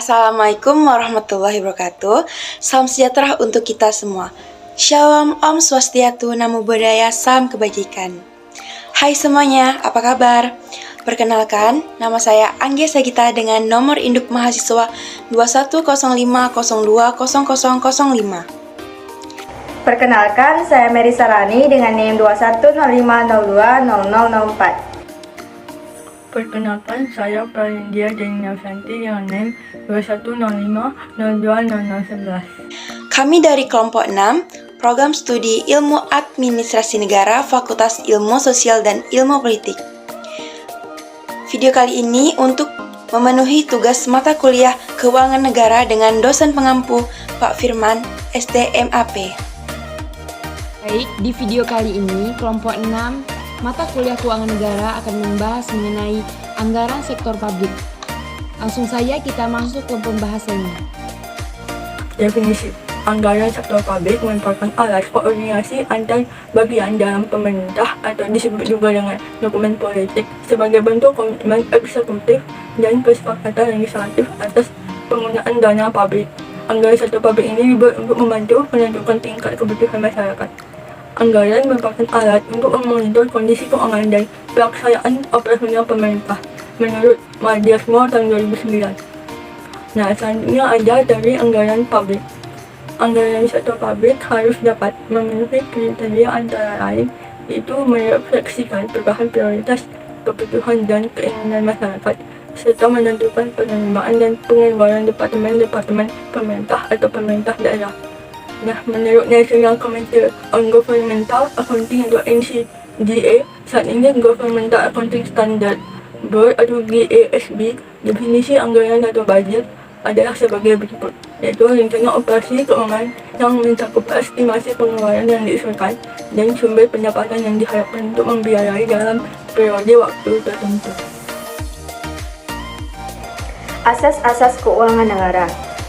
Assalamualaikum warahmatullahi wabarakatuh. Salam sejahtera untuk kita semua. Shalom, Om Swastiastu, Namo Buddhaya, Salam Kebajikan. Hai semuanya, apa kabar? Perkenalkan, nama saya Anggia Sagita dengan nomor induk mahasiswa 2105020005. Perkenalkan, saya Mary Sarani dengan NIM 2105020004. Perkenalkan, saya Pralindia Deni Navsanti dengan NIM 2105020011. Kami dari kelompok 6, Program Studi Ilmu Administrasi Negara, Fakultas Ilmu Sosial dan Ilmu Politik. Video kali ini untuk memenuhi tugas mata kuliah Keuangan Negara dengan dosen pengampu Pak Firman, STMAP. Baik, di video kali ini kelompok 6 mata kuliah Keuangan Negara akan membahas mengenai anggaran sektor publik. Langsung saja kita masuk ke pembahasannya. Definisi anggaran sektor publik merupakan alat koordinasi antar bagian dalam pemerintah atau disebut juga dengan dokumen politik sebagai bentuk komitmen eksekutif dan kesepakatan legislatif atas penggunaan dana publik. Anggaran sektor publik ini dibuat untuk membantu menentukan tingkat kebutuhan masyarakat. Anggaran merupakan alat untuk memonitor kondisi keuangan dan pelaksanaan operasional pemerintah menurut Madiasmo tahun 2009. Nah, selanjutnya ada dari anggaran publik. Anggaran sektor publik harus dapat memenuhi kriteria antara lain, yaitu merefleksikan perubahan prioritas, kebutuhan dan keinginan masyarakat, serta menentukan penerimaan dan pengeluaran departemen-departemen pemerintah atau pemerintah daerah. Nah, menurut National Committee on Governmental Accounting atau NCGA, saat ini Governmental Accounting Standard Board atau GASB, definisi anggaran atau budget adalah sebagai berikut, yaitu rencana operasi keuangan yang mencakup estimasi pengeluaran yang diusulkan dan sumber pendapatan yang diharapkan untuk membiayai dalam periode waktu tertentu. Asas-asas keuangan negara.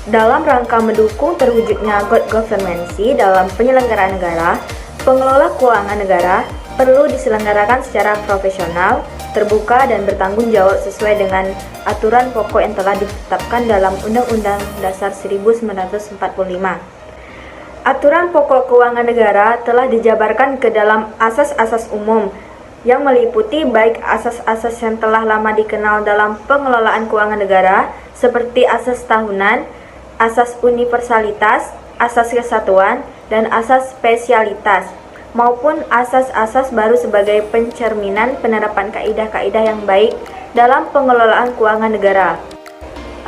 Dalam rangka mendukung terwujudnya good governance dalam penyelenggaraan negara, pengelola keuangan negara perlu diselenggarakan secara profesional, terbuka dan bertanggung jawab sesuai dengan aturan pokok yang telah ditetapkan dalam Undang-Undang Dasar 1945. Aturan pokok keuangan negara telah dijabarkan ke dalam asas-asas umum yang meliputi baik asas-asas yang telah lama dikenal dalam pengelolaan keuangan negara seperti asas tahunan, asas universalitas, asas kesatuan, dan asas spesialitas, maupun asas-asas baru sebagai pencerminan penerapan kaidah-kaidah yang baik dalam pengelolaan keuangan negara.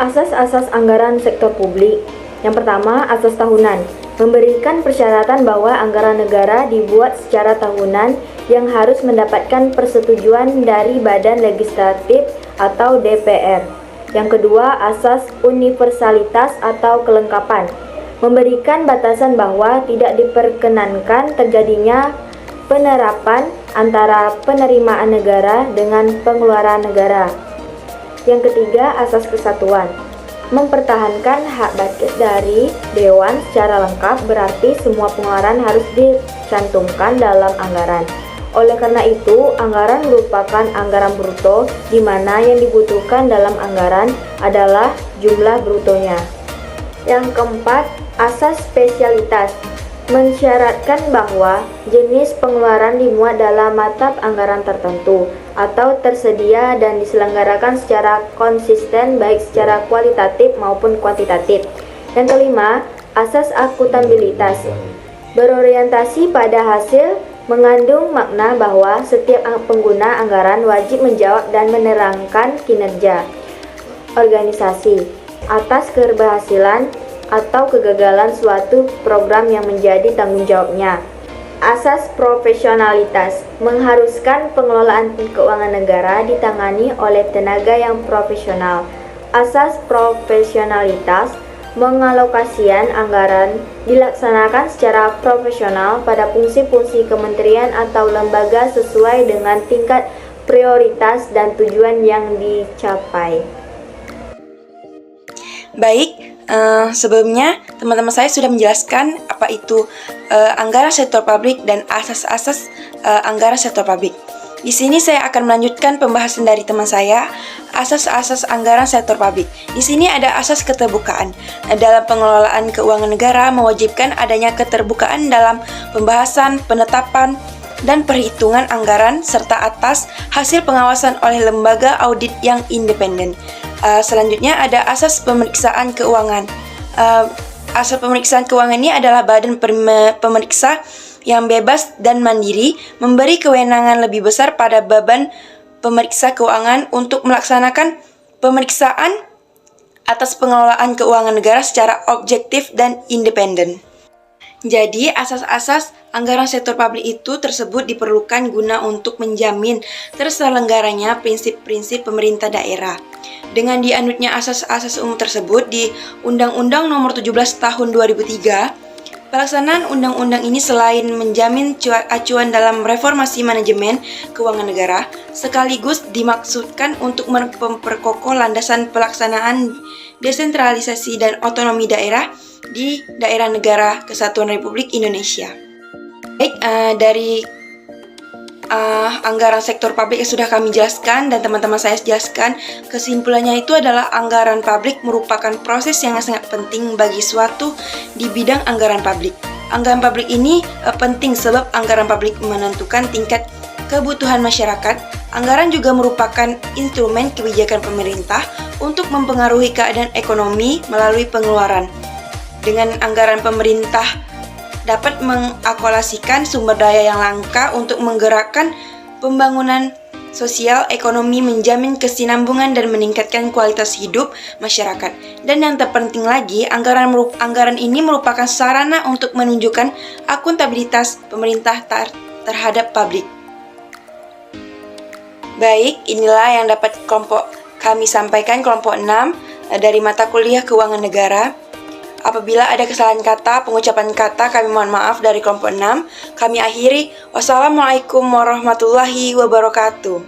Asas-asas anggaran sektor publik. Yang pertama, asas tahunan, memberikan persyaratan bahwa anggaran negara dibuat secara tahunan yang harus mendapatkan persetujuan dari Badan Legislatif atau DPR. Yang kedua, asas universalitas atau kelengkapan, memberikan batasan bahwa tidak diperkenankan terjadinya penerapan antara penerimaan negara dengan pengeluaran negara. Yang ketiga, asas kesatuan, mempertahankan hak budget dari Dewan secara lengkap, berarti semua pengeluaran harus dicantumkan dalam anggaran. Oleh karena itu, anggaran merupakan anggaran bruto, di mana yang dibutuhkan dalam anggaran adalah jumlah brutonya. Yang keempat, asas spesialitas, mensyaratkan bahwa jenis pengeluaran dimuat dalam mata anggaran tertentu atau tersedia dan diselenggarakan secara konsisten baik secara kualitatif maupun kuantitatif. Yang kelima, asas akuntabilitas, berorientasi pada hasil, mengandung makna bahwa setiap pengguna anggaran wajib menjawab dan menerangkan kinerja organisasi atas keberhasilan atau kegagalan suatu program yang menjadi tanggung jawabnya. Asas profesionalitas, mengharuskan pengelolaan keuangan negara ditangani oleh tenaga yang profesional. Asas profesionalitas, mengalokasikan anggaran dilaksanakan secara profesional pada fungsi-fungsi kementerian atau lembaga sesuai dengan tingkat prioritas dan tujuan yang dicapai. Baik, sebelumnya teman-teman saya sudah menjelaskan apa itu anggaran sektor publik dan asas-asas anggaran sektor publik. Di sini saya akan melanjutkan pembahasan dari teman saya, asas-asas anggaran sektor publik. Di sini ada asas keterbukaan. Dalam pengelolaan keuangan negara mewajibkan adanya keterbukaan dalam pembahasan, penetapan, dan perhitungan anggaran serta atas hasil pengawasan oleh lembaga audit yang independen. Selanjutnya ada asas pemeriksaan keuangan. Asas pemeriksaan keuangan ini adalah badan pemeriksa yang bebas dan mandiri, memberi kewenangan lebih besar pada beban pemeriksa keuangan untuk melaksanakan pemeriksaan atas pengelolaan keuangan negara secara objektif dan independen. Jadi, asas-asas anggaran sektor publik itu tersebut diperlukan guna untuk menjamin terselenggaranya prinsip-prinsip pemerintah daerah. Dengan dianutnya asas-asas umum tersebut di Undang-Undang Nomor 17 Tahun 2003, pelaksanaan undang-undang ini selain menjamin acuan dalam reformasi manajemen keuangan negara, sekaligus dimaksudkan untuk memperkokoh landasan pelaksanaan desentralisasi dan otonomi daerah di daerah negara Kesatuan Republik Indonesia. Baik, dari anggaran sektor publik yang sudah kami jelaskan dan teman-teman saya jelaskan, kesimpulannya itu adalah anggaran publik merupakan proses yang sangat penting bagi suatu di bidang anggaran publik. Anggaran publik ini penting sebab anggaran publik menentukan tingkat kebutuhan masyarakat. Anggaran juga merupakan instrumen kebijakan pemerintah untuk mempengaruhi keadaan ekonomi melalui pengeluaran. Dengan anggaran pemerintah dapat mengakumulasikan sumber daya yang langka untuk menggerakkan pembangunan sosial ekonomi, menjamin kesinambungan dan meningkatkan kualitas hidup masyarakat. Dan yang terpenting lagi, anggaran ini merupakan sarana untuk menunjukkan akuntabilitas pemerintah terhadap publik. Baik, inilah yang dapat kami sampaikan kelompok 6 dari mata kuliah Keuangan Negara. Apabila ada kesalahan kata, pengucapan kata, kami mohon maaf dari kelompok 6. Kami akhiri. Wassalamualaikum warahmatullahi wabarakatuh.